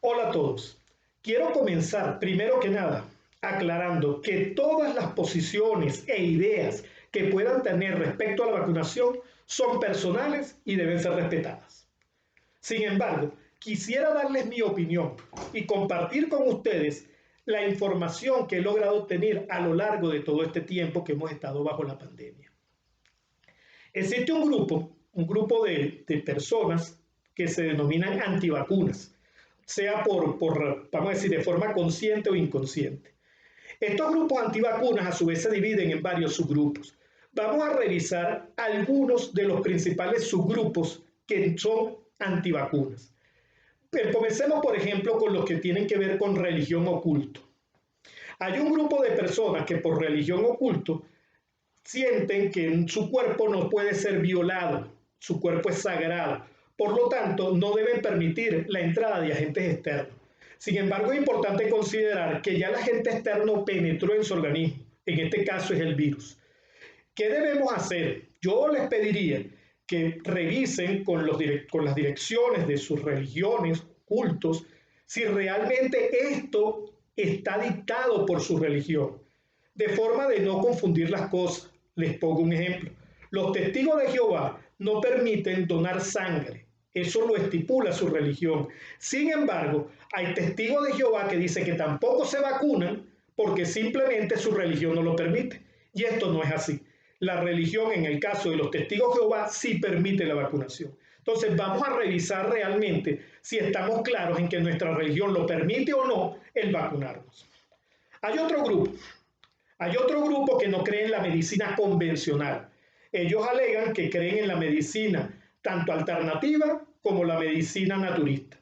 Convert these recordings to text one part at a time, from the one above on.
Hola a todos. Quiero comenzar, primero que nada, aclarando que todas las posiciones e ideas que puedan tener respecto a la vacunación son personales y deben ser respetadas. Sin embargo, quisiera darles mi opinión y compartir con ustedes la información que he logrado obtener a lo largo de todo este tiempo que hemos estado bajo la pandemia. Existe un grupo de personas que se denominan antivacunas, sea vamos a decir, de forma consciente o inconsciente. Estos grupos antivacunas a su vez se dividen en varios subgrupos. Vamos a revisar algunos de los principales subgrupos que son antivacunas. Comencemos, por ejemplo, con los que tienen que ver con religión o culto. Hay un grupo de personas que por religión o culto sienten que su cuerpo no puede ser violado, su cuerpo es sagrado, por lo tanto no deben permitir la entrada de agentes externos. Sin embargo, es importante considerar que ya el agente externo penetró en su organismo, en este caso es el virus. ¿Qué debemos hacer? Yo les pediría que revisen con las direcciones de sus religiones, cultos, si realmente esto está dictado por su religión, de forma de no confundir las cosas. Les pongo un ejemplo. Los testigos de Jehová no permiten donar sangre. Eso lo estipula su religión. Sin embargo, hay testigos de Jehová que dicen que tampoco se vacunan porque simplemente su religión no lo permite. Y esto no es así. La religión, en el caso de los testigos de Jehová, sí permite la vacunación. Entonces vamos a revisar realmente si estamos claros en que nuestra religión lo permite o no el vacunarnos. Hay otro grupo que no cree en la medicina convencional. Ellos alegan que creen en la medicina tanto alternativa como la medicina naturista.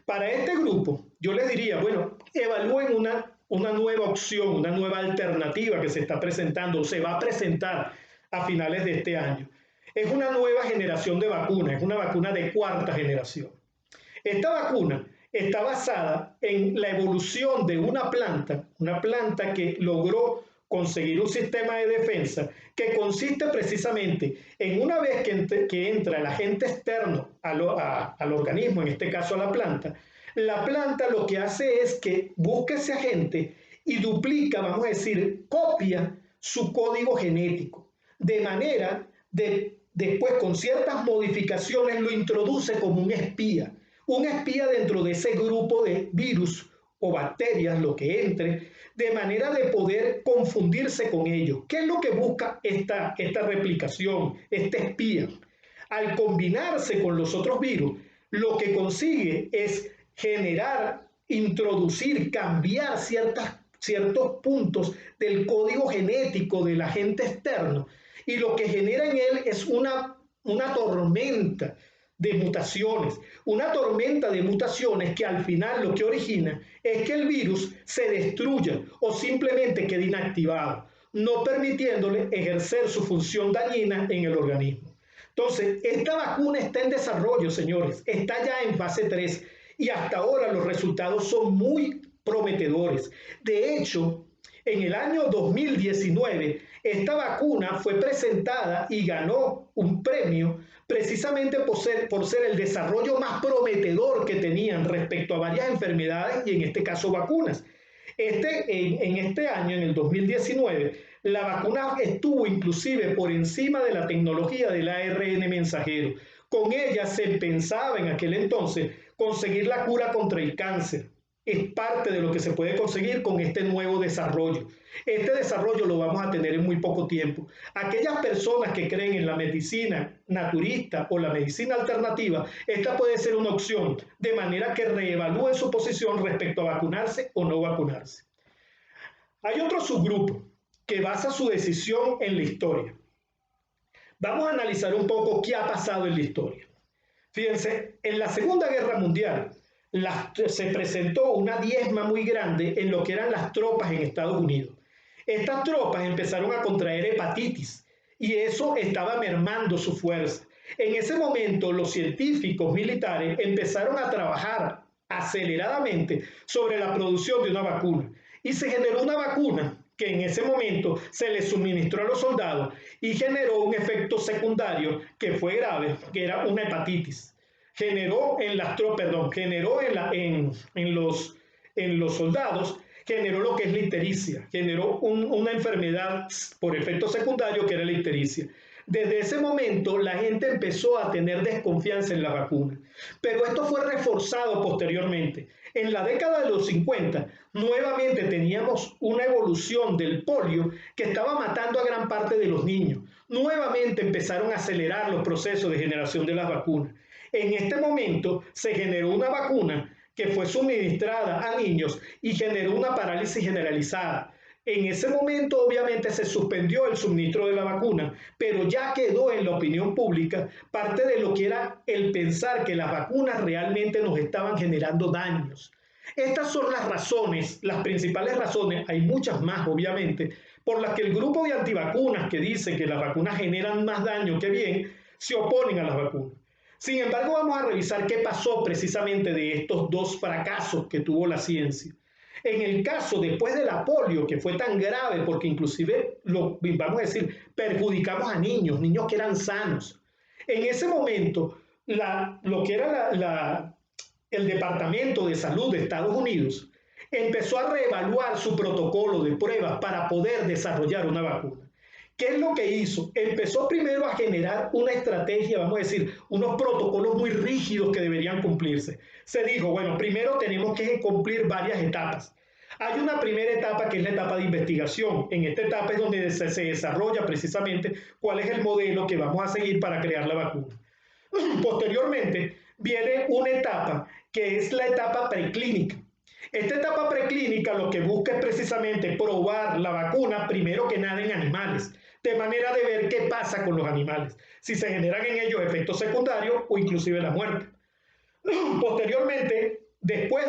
Para este grupo, yo les diría, bueno, evalúen una nueva opción, una nueva alternativa que se está presentando o se va a presentar a finales de este año. Es una nueva generación de vacunas, es una vacuna de cuarta generación. Esta vacuna está basada en la evolución de una planta que logró conseguir un sistema de defensa que consiste precisamente en una vez que entra el agente externo al organismo, en este caso a la planta lo que hace es que busca ese agente y duplica, vamos a decir, copia su código genético, de manera de después con ciertas modificaciones lo introduce como un espía dentro de ese grupo de virus o bacterias, lo que entre, de manera de poder confundirse con ellos. ¿Qué es lo que busca esta replicación, este espía? Al combinarse con los otros virus, lo que consigue es generar, introducir, cambiar ciertos puntos del código genético del agente externo, y lo que genera en él es una tormenta de mutaciones, que al final lo que origina es que el virus se destruya o simplemente quede inactivado, no permitiéndole ejercer su función dañina en el organismo. Entonces, esta vacuna está en desarrollo, señores, está ya en fase 3 y hasta ahora los resultados son muy prometedores. De hecho, en el año 2019, esta vacuna fue presentada y ganó un premio precisamente por ser el desarrollo más prometedor que tenían respecto a varias enfermedades y en este caso vacunas. En este año, en el 2019, la vacuna estuvo inclusive por encima de la tecnología del ARN mensajero. Con ella se pensaba en aquel entonces conseguir la cura contra el cáncer. Es parte de lo que se puede conseguir con este nuevo desarrollo. Este desarrollo lo vamos a tener en muy poco tiempo. Aquellas personas que creen en la medicina naturista o la medicina alternativa, esta puede ser una opción, de manera que reevalúen su posición respecto a vacunarse o no vacunarse. Hay otro subgrupo que basa su decisión en la historia. Vamos a analizar un poco qué ha pasado en la historia. Fíjense, en la Segunda Guerra Mundial, se presentó una diezma muy grande en lo que eran las tropas en Estados Unidos. Estas tropas empezaron a contraer hepatitis y eso estaba mermando su fuerza. En ese momento los científicos militares empezaron a trabajar aceleradamente sobre la producción de una vacuna y se generó una vacuna que en ese momento se le suministró a los soldados y generó un efecto secundario que fue grave, que era una hepatitis. generó en las tropas, perdón, generó en los soldados, generó lo que es la ictericia, generó una enfermedad por efecto secundario que era la ictericia. Desde ese momento la gente empezó a tener desconfianza en la vacuna, pero esto fue reforzado posteriormente. En la década de los 50, nuevamente teníamos una evolución del polio que estaba matando a gran parte de los niños. Nuevamente empezaron a acelerar los procesos de generación de las vacunas. En este momento se generó una vacuna que fue suministrada a niños y generó una parálisis generalizada. En ese momento obviamente se suspendió el suministro de la vacuna, pero ya quedó en la opinión pública parte de lo que era el pensar que las vacunas realmente nos estaban generando daños. Estas son las razones, las principales razones, hay muchas más obviamente, por las que el grupo de antivacunas que dicen que las vacunas generan más daño que bien, se oponen a las vacunas. Sin embargo, vamos a revisar qué pasó precisamente de estos dos fracasos que tuvo la ciencia. En el caso después de la polio, que fue tan grave porque inclusive, vamos a decir, perjudicamos a niños, niños que eran sanos. En ese momento, lo que era el Departamento de Salud de Estados Unidos empezó a reevaluar su protocolo de pruebas para poder desarrollar una vacuna. ¿Qué es lo que hizo? Empezó primero a generar una estrategia, vamos a decir, unos protocolos muy rígidos que deberían cumplirse. Se dijo, bueno, primero tenemos que cumplir varias etapas. Hay una primera etapa que es la etapa de investigación. En esta etapa es donde se desarrolla precisamente cuál es el modelo que vamos a seguir para crear la vacuna. Posteriormente viene una etapa que es la etapa preclínica. Esta etapa preclínica lo que busca es precisamente probar la vacuna primero que nada en animales, de manera de ver qué pasa con los animales, si se generan en ellos efectos secundarios o inclusive la muerte. Posteriormente, después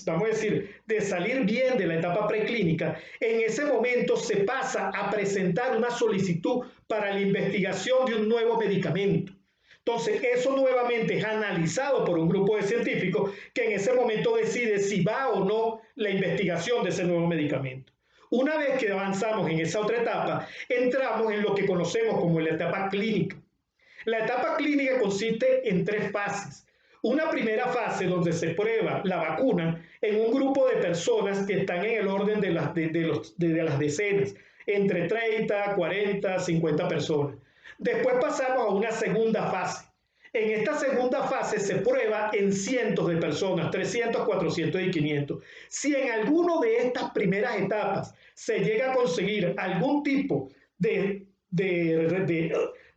vamos a decir, de salir bien de la etapa preclínica, en ese momento se pasa a presentar una solicitud para la investigación de un nuevo medicamento. Entonces, eso nuevamente es analizado por un grupo de científicos que en ese momento decide si va o no la investigación de ese nuevo medicamento. Una vez que avanzamos en esa otra etapa, entramos en lo que conocemos como la etapa clínica. La etapa clínica consiste en tres fases. Una primera fase donde se prueba la vacuna en un grupo de personas que están en el orden de las decenas, entre 30, 40, 50 personas. Después pasamos a una segunda fase. En esta segunda fase se prueba en cientos de personas, 300, 400 y 500. Si en alguno de estas primeras etapas se llega a conseguir algún tipo de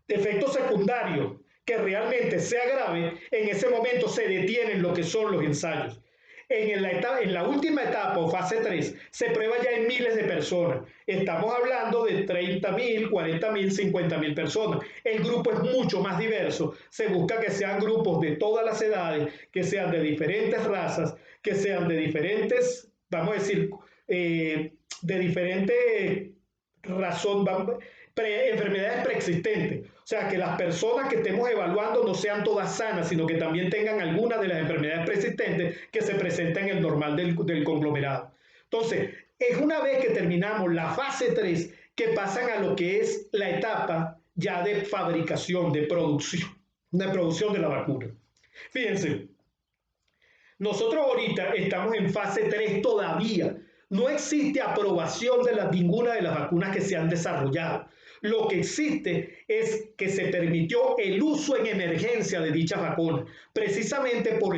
efecto secundario que realmente sea grave, en ese momento se detienen lo que son los ensayos. En la última etapa o fase 3 se prueba ya en miles de personas. Estamos hablando de 30.000, 40.000, 50.000 personas. El grupo es mucho más diverso. Se busca que sean grupos de todas las edades, que sean de diferentes razas, que sean de diferentes, vamos a decir, de diferentes enfermedades preexistentes. O sea, que las personas que estemos evaluando no sean todas sanas, sino que también tengan algunas de las enfermedades preexistentes que se presentan en el normal del conglomerado. Entonces, es una vez que terminamos la fase 3 que pasan a lo que es la etapa ya de fabricación, de producción de la vacuna. Fíjense, nosotros ahorita estamos en fase 3 todavía. No existe aprobación de ninguna de las vacunas que se han desarrollado. Lo que existe es que se permitió el uso en emergencia de dichas vacunas, precisamente por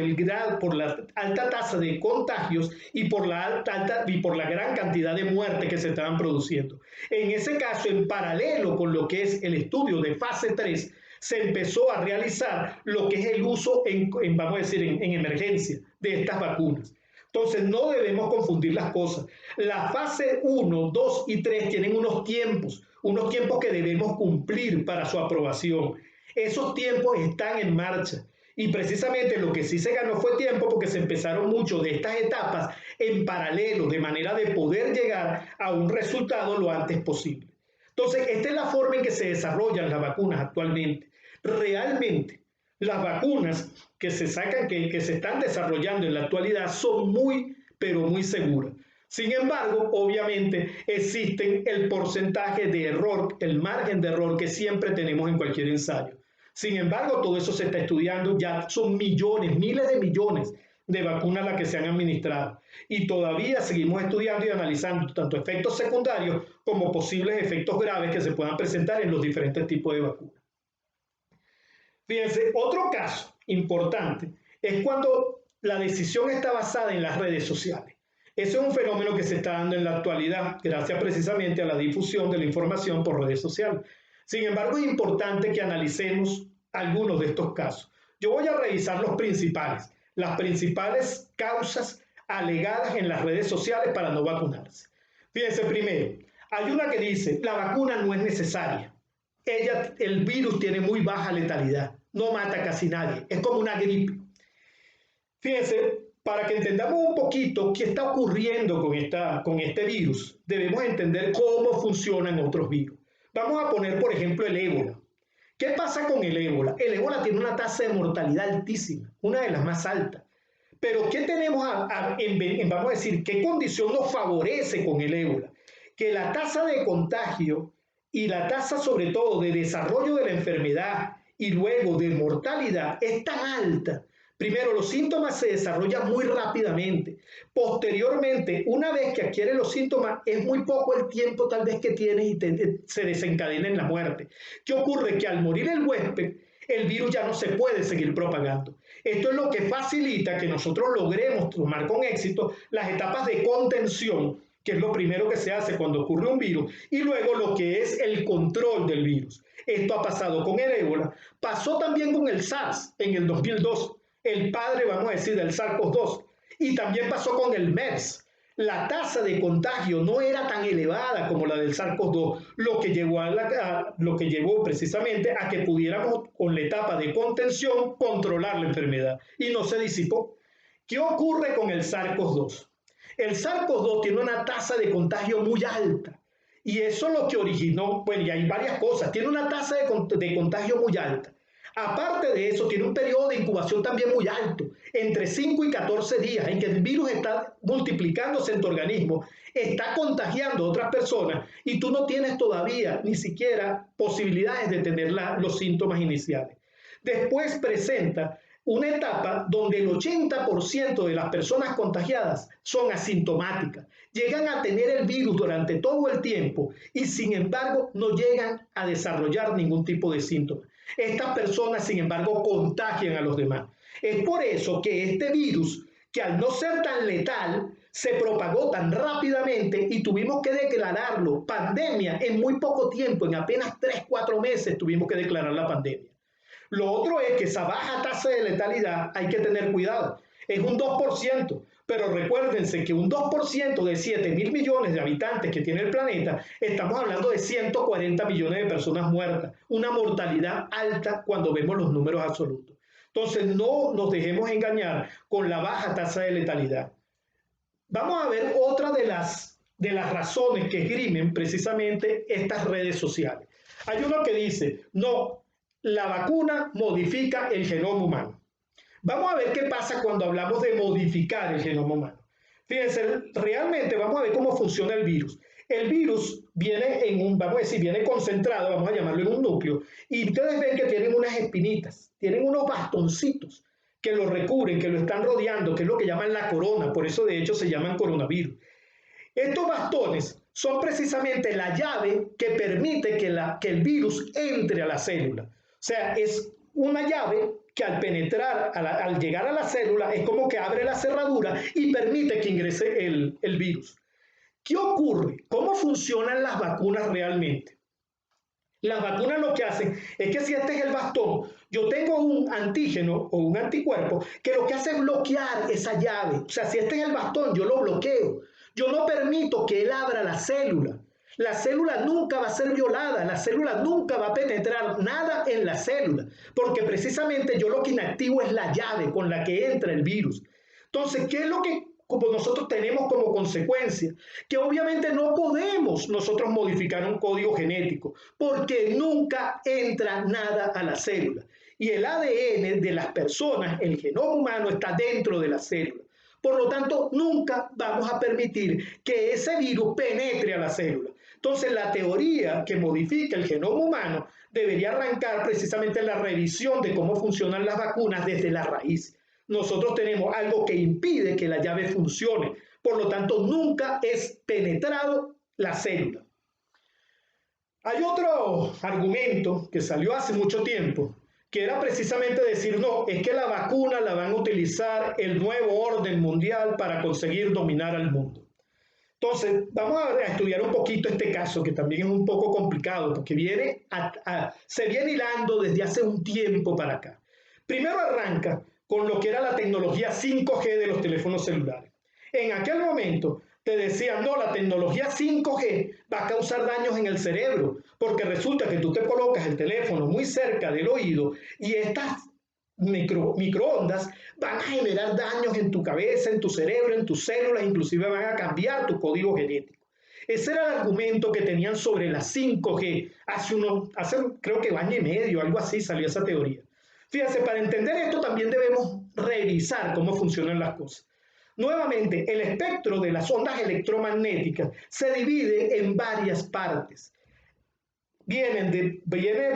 la alta tasa de contagios y por la gran cantidad de muertes que se estaban produciendo. En ese caso, en paralelo con lo que es el estudio de fase 3, se empezó a realizar lo que es el uso vamos a decir, en emergencia de estas vacunas. Entonces no debemos confundir las cosas. La fase 1, 2 y 3 tienen unos tiempos que debemos cumplir para su aprobación. Esos tiempos están en marcha. Y precisamente lo que sí se ganó fue tiempo porque se empezaron mucho de estas etapas en paralelo, de manera de poder llegar a un resultado lo antes posible. Entonces, esta es la forma en que se desarrollan las vacunas actualmente. Realmente, las vacunas que se están desarrollando en la actualidad son muy, pero muy seguras. Sin embargo, obviamente existen el porcentaje de error, el margen de error que siempre tenemos en cualquier ensayo. Sin embargo, todo eso se está estudiando, ya son millones, miles de millones de vacunas las que se han administrado y todavía seguimos estudiando y analizando tanto efectos secundarios como posibles efectos graves que se puedan presentar en los diferentes tipos de vacunas. Fíjense, otro caso importante es cuando la decisión está basada en las redes sociales. Ese es un fenómeno que se está dando en la actualidad gracias precisamente a la difusión de la información por redes sociales. Sin embargo, es importante que analicemos algunos de estos casos. Yo voy a revisar las principales causas alegadas en las redes sociales para no vacunarse. Fíjense, primero, hay una que dice, la vacuna no es necesaria. El virus tiene muy baja letalidad, no mata a casi nadie, es como una gripe. Fíjense, para que entendamos un poquito qué está ocurriendo con este virus, debemos entender cómo funcionan otros virus. Vamos a poner, por ejemplo, el ébola. ¿Qué pasa con el ébola? El ébola tiene una tasa de mortalidad altísima, una de las más altas. Pero ¿qué tenemos vamos a decir, qué condición nos favorece con el ébola? Que la tasa de contagio y la tasa sobre todo de desarrollo de la enfermedad y luego de mortalidad es tan alta. Primero, los síntomas se desarrollan muy rápidamente. Posteriormente, una vez que adquieres los síntomas, es muy poco el tiempo tal vez que tienes y se desencadena en la muerte. ¿Qué ocurre? Que al morir el huésped, el virus ya no se puede seguir propagando. Esto es lo que facilita que nosotros logremos tomar con éxito las etapas de contención, que es lo primero que se hace cuando ocurre un virus, y luego lo que es el control del virus. Esto ha pasado con el ébola, pasó también con el SARS en el 2002, el padre, vamos a decir, del SARS-CoV-2, y también pasó con el MERS. La tasa de contagio no era tan elevada como la del SARS-CoV-2, lo que llevó precisamente a que pudiéramos, con la etapa de contención, controlar la enfermedad, y no se disipó. ¿Qué ocurre con el SARS-CoV-2? El SARS-CoV-2 tiene una tasa de contagio muy alta, y eso es lo que originó, bueno, y hay varias cosas, tiene una tasa de contagio muy alta. Aparte de eso, tiene un periodo de incubación también muy alto, entre 5 y 14 días, en que el virus está multiplicándose en tu organismo, está contagiando a otras personas y tú no tienes todavía ni siquiera posibilidades de tener los síntomas iniciales. Después presenta una etapa donde el 80% de las personas contagiadas son asintomáticas, llegan a tener el virus durante todo el tiempo y sin embargo no llegan a desarrollar ningún tipo de síntomas. Estas personas, sin embargo, contagian a los demás. Es por eso que este virus, que al no ser tan letal, se propagó tan rápidamente y tuvimos que declararlo pandemia en muy poco tiempo, en apenas 3-4 meses tuvimos que declarar la pandemia. Lo otro es que esa baja tasa de letalidad hay que tener cuidado. Es un 2%, pero recuérdense que un 2% de 7.000 millones de habitantes que tiene el planeta, estamos hablando de 140 millones de personas muertas, una mortalidad alta cuando vemos los números absolutos. Entonces no nos dejemos engañar con la baja tasa de letalidad. Vamos a ver otra de las razones que esgrimen precisamente estas redes sociales. Hay uno que dice, no, la vacuna modifica el genoma humano. Vamos a ver qué pasa cuando hablamos de modificar el genoma humano. Fíjense, realmente vamos a ver cómo funciona el virus. El virus viene viene concentrado, vamos a llamarlo en un núcleo, y ustedes ven que tienen unas espinitas, tienen unos bastoncitos que lo recubren, que lo están rodeando, que es lo que llaman la corona, por eso de hecho se llaman coronavirus. Estos bastones son precisamente la llave que permite que el virus entre a la célula. O sea, es una llave que al penetrar, al llegar a la célula, es como que abre la cerradura y permite que ingrese el virus. ¿Qué ocurre? ¿Cómo funcionan las vacunas realmente? Las vacunas lo que hacen es que si este es el bastón, yo tengo un antígeno o un anticuerpo que lo que hace es bloquear esa llave. O sea, si este es el bastón, yo lo bloqueo. Yo no permito que él abra la célula. La célula nunca va a ser violada, la célula nunca va a penetrar nada en la célula, porque precisamente yo lo que inactivo es la llave con la que entra el virus. Entonces, ¿qué es lo que como nosotros tenemos como consecuencia? Que obviamente no podemos nosotros modificar un código genético, porque nunca entra nada a la célula. Y el ADN de las personas, el genoma humano, está dentro de la célula. Por lo tanto, nunca vamos a permitir que ese virus penetre a la célula. Entonces, la teoría que modifica el genoma humano debería arrancar precisamente la revisión de cómo funcionan las vacunas desde la raíz. Nosotros tenemos algo que impide que la llave funcione, por lo tanto nunca es penetrado la célula. Hay otro argumento que salió hace mucho tiempo, que era precisamente decir, no, es que la vacuna la van a utilizar el nuevo orden mundial para conseguir dominar al mundo. Entonces, vamos a estudiar un poquito este caso, que también es un poco complicado, porque se viene hilando desde hace un tiempo para acá. Primero arranca con lo que era la tecnología 5G de los teléfonos celulares. En aquel momento te decían, no, la tecnología 5G va a causar daños en el cerebro, porque resulta que tú te colocas el teléfono muy cerca del oído y estas microondas van a generar daños en tu cabeza, en tu cerebro, en tus células, inclusive van a cambiar tu código genético. Ese era el argumento que tenían sobre la 5G. Hace creo que año y medio, algo así, salió esa teoría. Fíjense, para entender esto también debemos revisar cómo funcionan las cosas. Nuevamente, el espectro de las ondas electromagnéticas se divide en varias partes. Viene,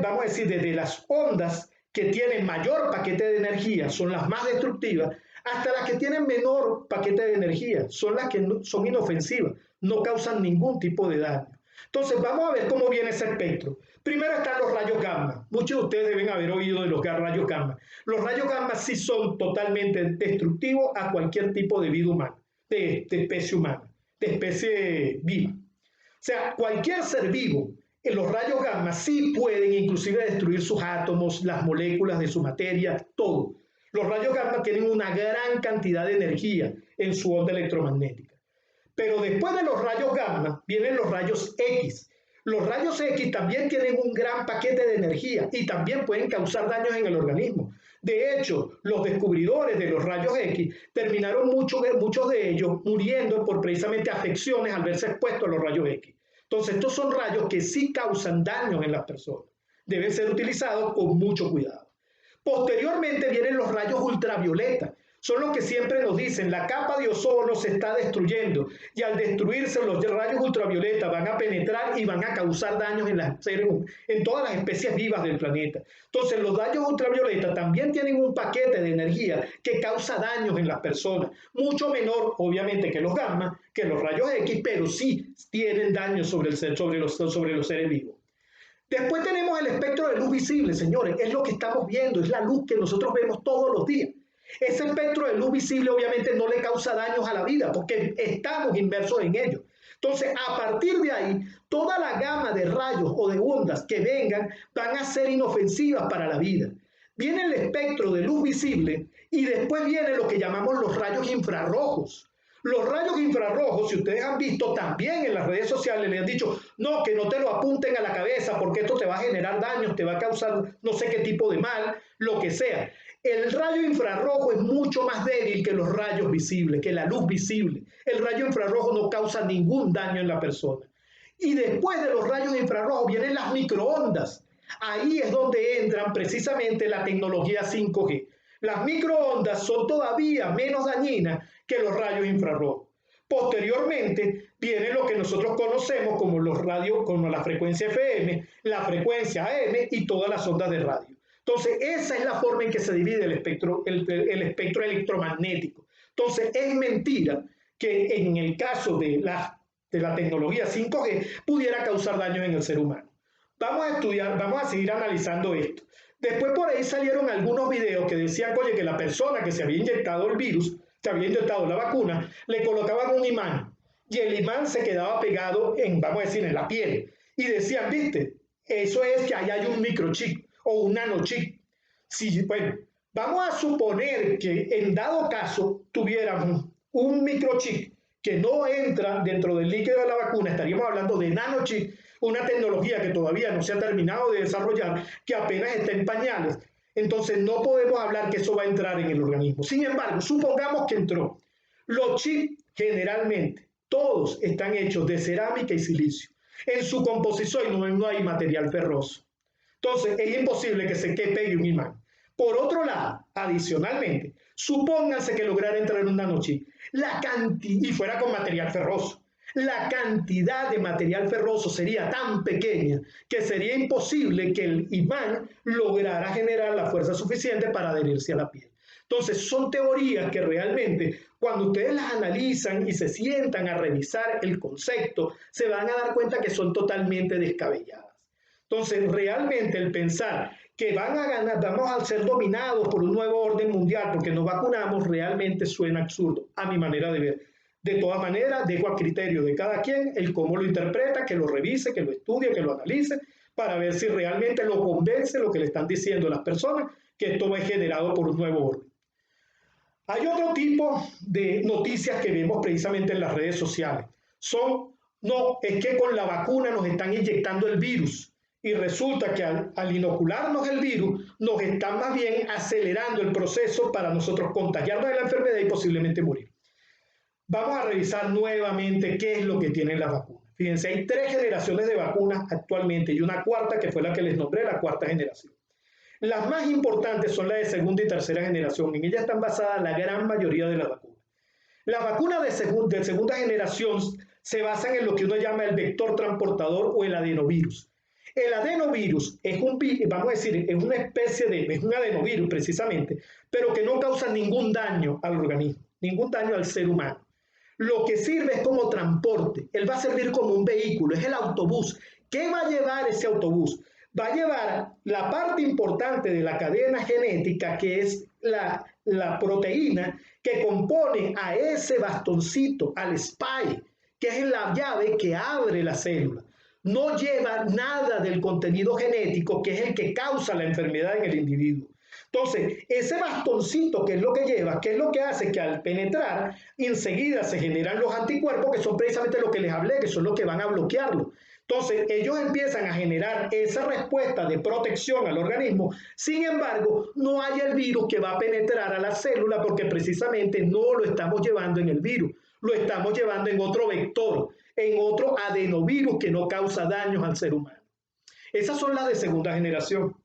vamos a decir, desde las ondas que tienen mayor paquete de energía, son las más destructivas, hasta las que tienen menor paquete de energía, son las que son inofensivas, no causan ningún tipo de daño. Entonces, vamos a ver cómo viene ese espectro. Primero están los rayos gamma. Muchos de ustedes deben haber oído de los rayos gamma. Los rayos gamma sí son totalmente destructivos a cualquier tipo de vida humana, de especie humana, de especie viva. O sea, cualquier ser vivo, los rayos gamma sí pueden inclusive destruir sus átomos, las moléculas de su materia, todo. Los rayos gamma tienen una gran cantidad de energía en su onda electromagnética. Pero después de los rayos gamma vienen los rayos X. Los rayos X también tienen un gran paquete de energía y también pueden causar daños en el organismo. De hecho, los descubridores de los rayos X terminaron muchos de ellos muriendo por precisamente afecciones al verse expuestos a los rayos X. Entonces, estos son rayos que sí causan daños en las personas. Deben ser utilizados con mucho cuidado. Posteriormente vienen los rayos ultravioleta. Son los que siempre nos dicen, la capa de ozono se está destruyendo y al destruirse los rayos ultravioleta van a penetrar y van a causar daños en todas las especies vivas del planeta. Entonces los rayos ultravioleta también tienen un paquete de energía que causa daños en las personas, mucho menor obviamente que los gamma, que los rayos X, pero sí tienen daños sobre los seres vivos. Después tenemos el espectro de luz visible, señores, es lo que estamos viendo, es la luz que nosotros vemos todos los días. Ese espectro de luz visible obviamente no le causa daños a la vida porque estamos inmersos en ello. Entonces, a partir de ahí, toda la gama de rayos o de ondas que vengan van a ser inofensivas para la vida. Viene el espectro de luz visible y después viene lo que llamamos los rayos infrarrojos. Los rayos infrarrojos, si ustedes han visto también en las redes sociales, les han dicho, no, que no te lo apunten a la cabeza porque esto te va a generar daños, te va a causar no sé qué tipo de mal, lo que sea. El rayo infrarrojo es mucho más débil que los rayos visibles, que la luz visible. El rayo infrarrojo no causa ningún daño en la persona. Y después de los rayos infrarrojos vienen las microondas. Ahí es donde entran precisamente la tecnología 5G. Las microondas son todavía menos dañinas que los rayos infrarrojos. Posteriormente viene lo que nosotros conocemos como los radios, como la frecuencia FM, la frecuencia AM y todas las ondas de radio. Entonces, esa es la forma en que se divide el espectro electromagnético. Entonces, es mentira que en el caso de la tecnología 5G pudiera causar daños en el ser humano. Vamos a seguir analizando esto. Después por ahí salieron algunos videos que decían, oye, que la persona que se había inyectado el virus, se había inyectado la vacuna, le colocaban un imán y el imán se quedaba pegado vamos a decir, en la piel. Y decían, viste, eso es que ahí hay un microchip o un nanochip. Sí, bueno, vamos a suponer que en dado caso tuviéramos un microchip que no entra dentro del líquido de la vacuna, estaríamos hablando de nanochip, una tecnología que todavía no se ha terminado de desarrollar, que apenas está en pañales. Entonces no podemos hablar que eso va a entrar en el organismo. Sin embargo, supongamos que entró. Los chips generalmente, todos están hechos de cerámica y silicio. En su composición no hay material ferroso. Entonces es imposible que se pegue un imán. Por otro lado, adicionalmente, supónganse que lograra entrar en un nanochip y fuera con material ferroso. la cantidad de material ferroso sería tan pequeña que sería imposible que el imán lograra generar la fuerza suficiente para adherirse a la piel. Entonces, son teorías que realmente, cuando ustedes las analizan y se sientan a revisar el concepto, se van a dar cuenta que son totalmente descabelladas. Entonces, realmente el pensar que van a ganar, vamos a ser dominados por un nuevo orden mundial porque nos vacunamos, realmente suena absurdo, a mi manera de ver. De todas maneras, dejo a criterio de cada quien el cómo lo interpreta, que lo revise, que lo estudie, que lo analice, para ver si realmente lo convence lo que le están diciendo las personas, que esto es generado por un nuevo orden. Hay otro tipo de noticias que vemos precisamente en las redes sociales. No, es que con la vacuna nos están inyectando el virus y resulta que al inocularnos el virus nos están más bien acelerando el proceso para nosotros contagiarnos de la enfermedad y posiblemente morir. Vamos a revisar nuevamente qué es lo que tienen las vacunas. Fíjense, hay 3 generaciones de vacunas actualmente y una cuarta que fue la que les nombré, la 4ª generación. Las más importantes son las de 2ª y 3ª generación. En ellas están basadas la gran mayoría de las vacunas. Las vacunas de 2ª generación se basan en lo que uno llama el vector transportador o el adenovirus. El adenovirus es vamos a decir, es una especie es un adenovirus precisamente, pero que no causa ningún daño al organismo, ningún daño al ser humano. Lo que sirve es como transporte. Él va a servir como un vehículo, es el autobús. ¿Qué va a llevar ese autobús? Va a llevar la parte importante de la cadena genética, que es la proteína que compone a ese bastoncito, al spike, que es la llave que abre la célula. No lleva nada del contenido genético, que es el que causa la enfermedad en el individuo. Entonces, ese bastoncito, que es lo que lleva, que es lo que hace que al penetrar, enseguida se generan los anticuerpos, que son precisamente lo que les hablé, que son los que van a bloquearlo. Entonces, ellos empiezan a generar esa respuesta de protección al organismo. Sin embargo, no hay el virus que va a penetrar a la célula porque precisamente no lo estamos llevando en el virus, lo estamos llevando en otro vector, en otro adenovirus que no causa daños al ser humano. Esas son las de 2ª generación.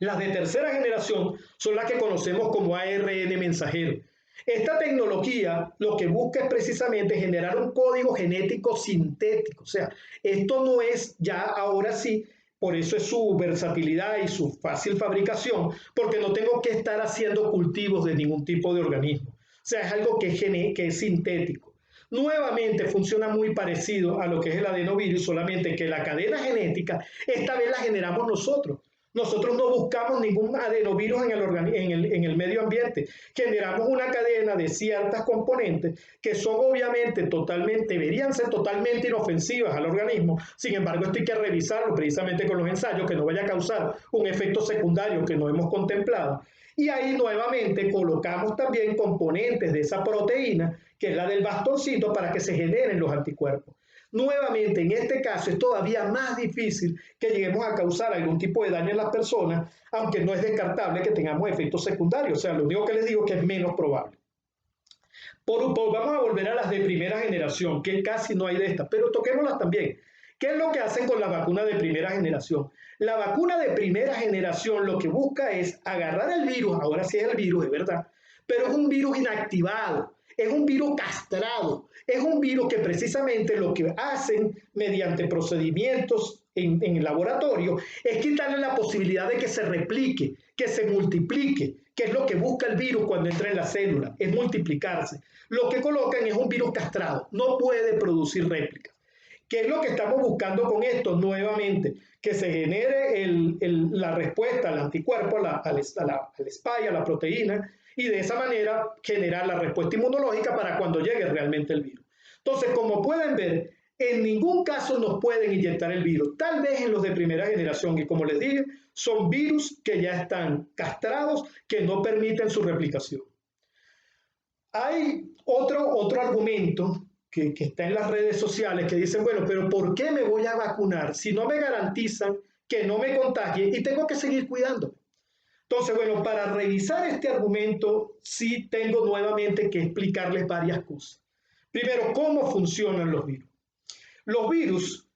Las de 3ª generación son las que conocemos como ARN mensajero. Esta tecnología lo que busca es precisamente generar un código genético sintético. O sea, esto no es ya ahora sí, por eso es su versatilidad y su fácil fabricación, porque no tengo que estar haciendo cultivos de ningún tipo de organismo. O sea, es algo que es sintético. Nuevamente funciona muy parecido a lo que es el adenovirus, solamente que la cadena genética esta vez la generamos nosotros. Nosotros no buscamos ningún adenovirus en el medio ambiente. Generamos una cadena de ciertas componentes que son obviamente deberían ser totalmente inofensivas al organismo. Sin embargo, esto hay que revisarlo precisamente con los ensayos, que no vaya a causar un efecto secundario que no hemos contemplado. Y ahí nuevamente colocamos también componentes de esa proteína, que es la del bastoncito, para que se generen los anticuerpos. Nuevamente, en este caso es todavía más difícil que lleguemos a causar algún tipo de daño en las personas, aunque no es descartable que tengamos efectos secundarios. O sea, lo único que les digo es que es menos probable. Vamos a volver a las de 1ª generación, que casi no hay de estas, pero toquémoslas también. ¿Qué es lo que hacen con la vacuna de 1ª generación? La vacuna de 1ª generación lo que busca es agarrar el virus, ahora sí es el virus, es verdad, pero es un virus inactivado, es un virus castrado, es un virus que precisamente lo que hacen mediante procedimientos en el laboratorio es quitarle la posibilidad de que se replique, que se multiplique, que es lo que busca el virus cuando entra en la célula, es multiplicarse. Lo que colocan es un virus castrado, no puede producir réplicas. ¿Qué es lo que estamos buscando con esto? Nuevamente, que se genere la respuesta al anticuerpo, al spike, a la proteína, y de esa manera generar la respuesta inmunológica para cuando llegue realmente el virus. Entonces, como pueden ver, en ningún caso nos pueden inyectar el virus, tal vez en los de 1ª generación, y como les dije, son virus que ya están castrados, que no permiten su replicación. Hay otro argumento que está en las redes sociales que dicen, bueno, pero ¿por qué me voy a vacunar si no me garantizan que no me contagie y tengo que seguir cuidándome? Entonces, bueno, para revisar este argumento, sí tengo nuevamente que explicarles varias cosas. Primero, ¿cómo funcionan los virus? Los virus,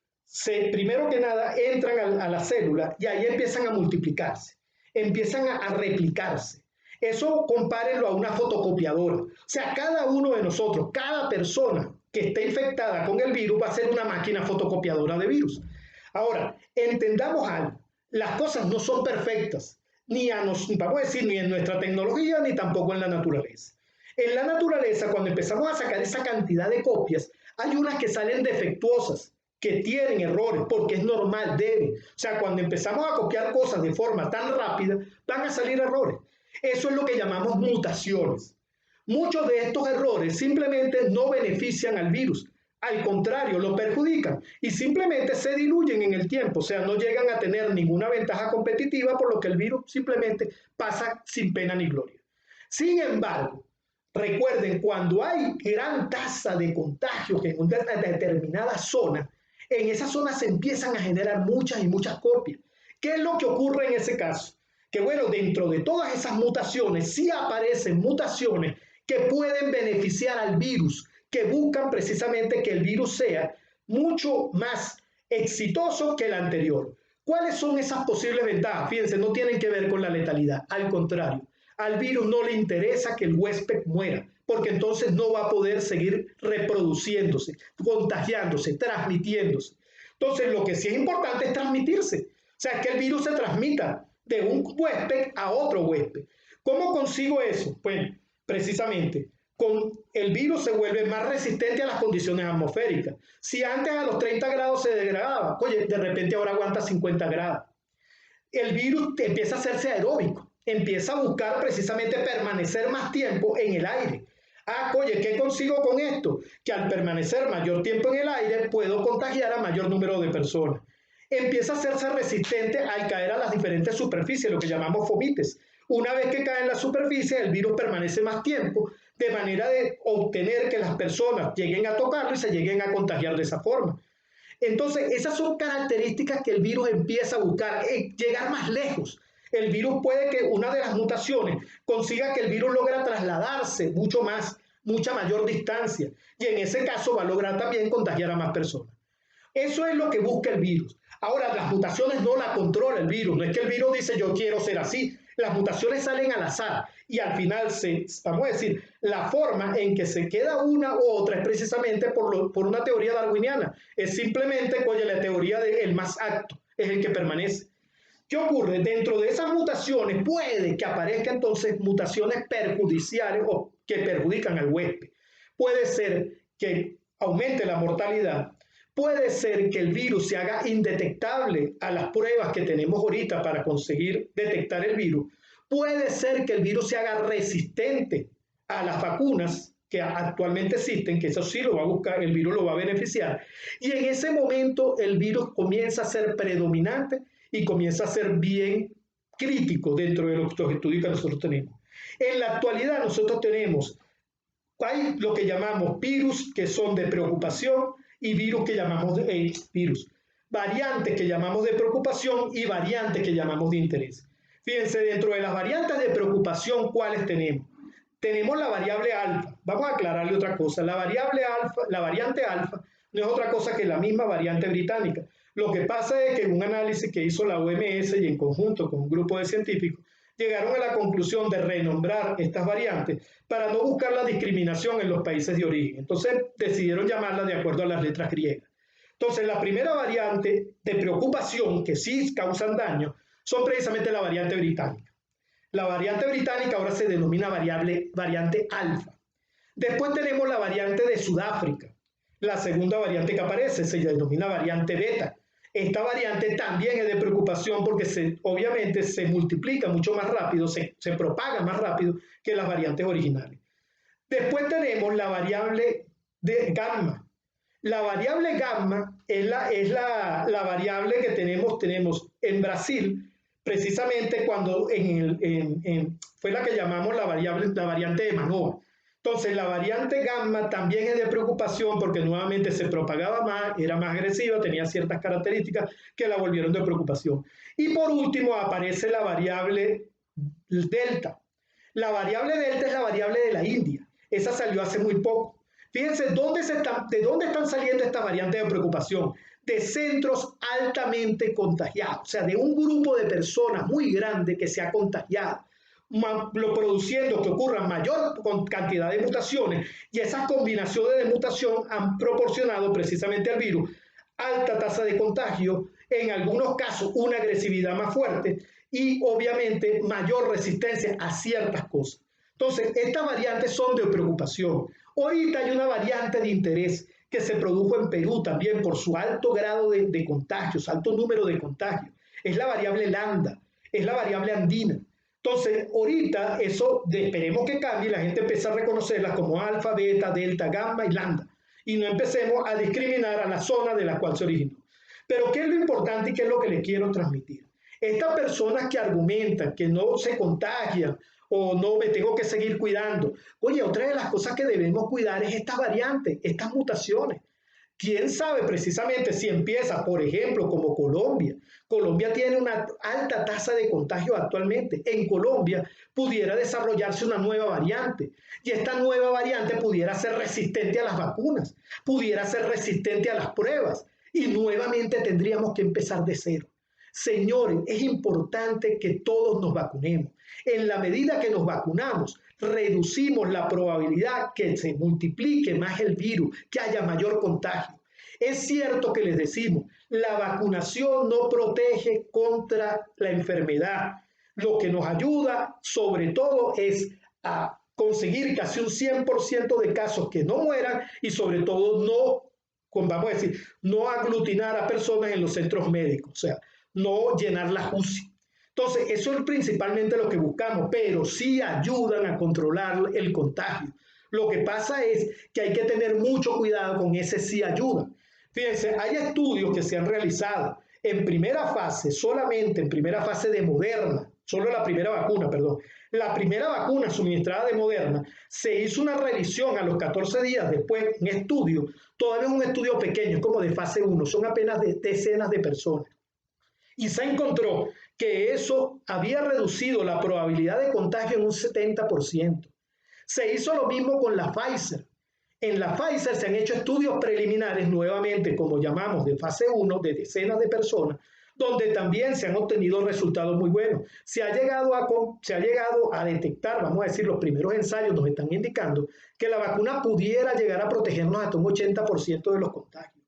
primero que nada, entran a la célula y ahí empiezan a multiplicarse, empiezan a replicarse. Eso compárenlo a una fotocopiadora. O sea, cada uno de nosotros, cada persona que esté infectada con el virus va a ser una máquina fotocopiadora de virus. Ahora, entendamos algo. Las cosas no son perfectas, vamos a decir, ni en nuestra tecnología, ni tampoco en la naturaleza. En la naturaleza, cuando empezamos a sacar esa cantidad de copias, hay unas que salen defectuosas, que tienen errores, porque es normal, deben. O sea, cuando empezamos a copiar cosas de forma tan rápida, van a salir errores. Eso es lo que llamamos mutaciones. Muchos de estos errores simplemente no benefician al virus, al contrario, lo perjudican y simplemente se diluyen en el tiempo, o sea, no llegan a tener ninguna ventaja competitiva, por lo que el virus simplemente pasa sin pena ni gloria. Sin embargo, recuerden, cuando hay gran tasa de contagios en una determinada zona, en esa zona se empiezan a generar muchas y muchas copias. ¿Qué es lo que ocurre en ese caso? Que bueno, dentro de todas esas mutaciones sí aparecen mutaciones que pueden beneficiar al virus, que buscan precisamente que el virus sea mucho más exitoso que el anterior. ¿Cuáles son esas posibles ventajas? Fíjense, no tienen que ver con la letalidad, al contrario, al virus no le interesa que el huésped muera, porque entonces no va a poder seguir reproduciéndose, contagiándose, transmitiéndose. Entonces, lo que sí es importante es transmitirse, o sea, que el virus se transmita de un huésped a otro huésped. ¿Cómo consigo eso? Bueno, precisamente, con el virus se vuelve más resistente a las condiciones atmosféricas. Si antes a los 30 grados se degradaba, oye, de repente ahora aguanta 50 grados. El virus empieza a hacerse aeróbico, empieza a buscar precisamente permanecer más tiempo en el aire. Ah, oye, ¿qué consigo con esto? Que al permanecer mayor tiempo en el aire puedo contagiar a mayor número de personas. Empieza a hacerse resistente al caer a las diferentes superficies, lo que llamamos fomites. Una vez que cae en la superficie, el virus permanece más tiempo, de manera de obtener que las personas lleguen a tocarlo y se lleguen a contagiar de esa forma. Entonces, esas son características que el virus empieza a buscar, llegar más lejos. El virus puede que una de las mutaciones consiga que el virus logra trasladarse mucho más, mucha mayor distancia, y en ese caso va a lograr también contagiar a más personas. Eso es lo que busca el virus. Ahora, las mutaciones no las controla el virus. No es que el virus dice yo quiero ser así. Las mutaciones salen al azar y al final, vamos a decir, la forma en que se queda una u otra es precisamente por una teoría darwiniana. Es simplemente, oye, la teoría del más apto es el que permanece. ¿Qué ocurre? Dentro de esas mutaciones puede que aparezcan entonces mutaciones perjudiciales o que perjudican al huésped. Puede ser que aumente la mortalidad. Puede ser que el virus se haga indetectable a las pruebas que tenemos ahorita para conseguir detectar el virus. Puede ser que el virus se haga resistente a las vacunas que actualmente existen, que eso sí lo va a buscar, el virus lo va a beneficiar. Y en ese momento el virus comienza a ser predominante y comienza a ser bien crítico dentro de los estudios que nosotros tenemos. En la actualidad nosotros hay lo que llamamos virus que son de preocupación y virus que llamamos variantes que llamamos de preocupación y variantes que llamamos de interés. Fíjense, dentro de las variantes de preocupación, ¿cuáles tenemos? Tenemos la variable alfa. Vamos a aclararle otra cosa. La variante alfa no es otra cosa que la misma variante británica. Lo que pasa es que en un análisis que hizo la OMS y en conjunto con un grupo de científicos, llegaron a la conclusión de renombrar estas variantes para no buscar la discriminación en los países de origen. Entonces decidieron llamarlas de acuerdo a las letras griegas. Entonces la primera variante de preocupación que sí causan daño son precisamente la variante británica. La variante británica ahora se denomina variante alfa. Después tenemos la variante de Sudáfrica. La segunda variante que aparece se denomina variante beta. Esta variante también es de preocupación porque obviamente se multiplica mucho más rápido, se propaga más rápido que las variantes originales. Después tenemos la variable de gamma. La variable gamma es la variable que tenemos en Brasil, precisamente cuando fue la que llamamos la variante de Manova. Entonces, la variante gamma también es de preocupación porque nuevamente se propagaba más, era más agresiva, tenía ciertas características que la volvieron de preocupación. Y por último aparece la variable delta. La variable delta es la variable de la India. Esa salió hace muy poco. Fíjense, ¿de dónde están saliendo estas variantes de preocupación? De centros altamente contagiados, o sea, de un grupo de personas muy grande que se ha contagiado. produciendo que ocurra mayor cantidad de mutaciones, y esas combinaciones de mutación han proporcionado precisamente al virus alta tasa de contagio, en algunos casos una agresividad más fuerte y obviamente mayor resistencia a ciertas cosas. Entonces, estas variantes son de preocupación. Ahorita hay una variante de interés que se produjo en Perú también por su alto grado de contagios, alto número de contagios. Es la variable lambda, es la variable andina. Entonces, ahorita eso esperemos que cambie y la gente empiece a reconocerlas como alfa, beta, delta, gamma y lambda. Y no empecemos a discriminar a la zona de la cual se originó. Pero ¿qué es lo importante y qué es lo que le quiero transmitir? Estas personas que argumentan que no se contagian o no me tengo que seguir cuidando. Oye, otra de las cosas que debemos cuidar es estas variantes, estas mutaciones. ¿Quién sabe precisamente si empieza, por ejemplo, como Colombia? Colombia tiene una alta tasa de contagio actualmente. En Colombia pudiera desarrollarse una nueva variante y esta nueva variante pudiera ser resistente a las vacunas, pudiera ser resistente a las pruebas y nuevamente tendríamos que empezar de cero. Señores, es importante que todos nos vacunemos. En la medida que nos vacunamos, reducimos la probabilidad que se multiplique más el virus, que haya mayor contagio. Es cierto que les decimos, la vacunación no protege contra la enfermedad. Lo que nos ayuda sobre todo es a conseguir casi un 100% de casos que no mueran y sobre todo vamos a decir, no aglutinar a personas en los centros médicos, o sea, no llenar la UCI. Entonces, eso es principalmente lo que buscamos, pero sí ayudan a controlar el contagio. Lo que pasa es que hay que tener mucho cuidado con ese sí ayuda. Fíjense, hay estudios que se han realizado en primera fase, solamente en primera fase de Moderna, solo la primera vacuna, perdón. La primera vacuna suministrada de Moderna, se hizo una revisión a los 14 días después, un estudio, todavía es un estudio pequeño, es como de fase 1, son apenas decenas de personas. Y se encontró que eso había reducido la probabilidad de contagio en un 70%. Se hizo lo mismo con la Pfizer. En la Pfizer se han hecho estudios preliminares, nuevamente, como llamamos, de fase 1, de decenas de personas, donde también se han obtenido resultados muy buenos. Se ha llegado a detectar, vamos a decir, los primeros ensayos nos están indicando que la vacuna pudiera llegar a protegernos hasta un 80% de los contagios.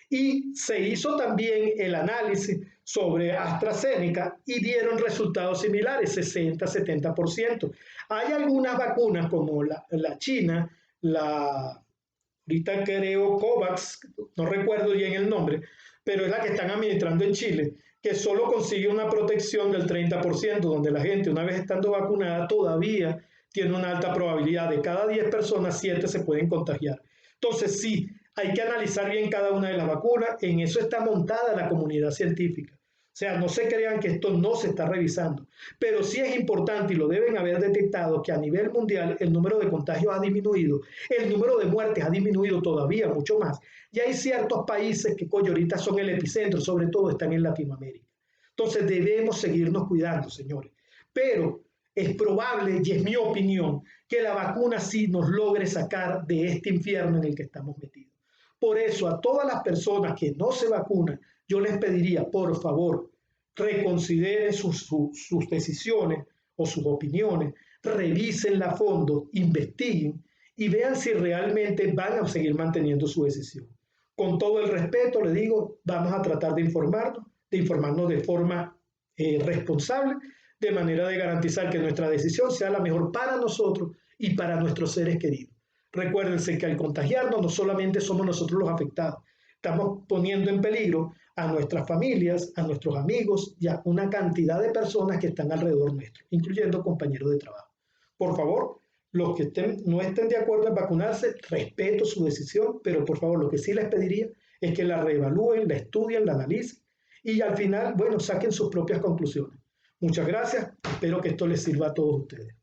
Y se hizo también el análisis sobre AstraZeneca y dieron resultados similares, 60-70%. Hay algunas vacunas como la china, ahorita creo COVAX, no recuerdo bien el nombre, pero es la que están administrando en Chile, que solo consigue una protección del 30%, donde la gente una vez estando vacunada todavía tiene una alta probabilidad. De cada 10 personas, 7 se pueden contagiar. Entonces sí, hay que analizar bien cada una de las vacunas, en eso está montada la comunidad científica. O sea, no se crean que esto no se está revisando, pero sí es importante y lo deben haber detectado que a nivel mundial el número de contagios ha disminuido, el número de muertes ha disminuido todavía mucho más. Y hay ciertos países que ahorita son el epicentro, sobre todo están en Latinoamérica. Entonces debemos seguirnos cuidando, señores. Pero es probable, y es mi opinión, que la vacuna sí nos logre sacar de este infierno en el que estamos metidos. Por eso, a todas las personas que no se vacunan, yo les pediría, por favor, reconsideren sus decisiones o sus opiniones, revísenla a fondo, investiguen y vean si realmente van a seguir manteniendo su decisión. Con todo el respeto, les digo, vamos a tratar de informarnos de forma responsable, de manera de garantizar que nuestra decisión sea la mejor para nosotros y para nuestros seres queridos. Recuérdense que al contagiarnos no solamente somos nosotros los afectados, estamos poniendo en peligro a nuestras familias, a nuestros amigos y a una cantidad de personas que están alrededor nuestro, incluyendo compañeros de trabajo. Por favor, los que no estén de acuerdo en vacunarse, respeto su decisión, pero por favor, lo que sí les pediría es que la reevalúen, la estudien, la analicen y al final, bueno, saquen sus propias conclusiones. Muchas gracias, espero que esto les sirva a todos ustedes.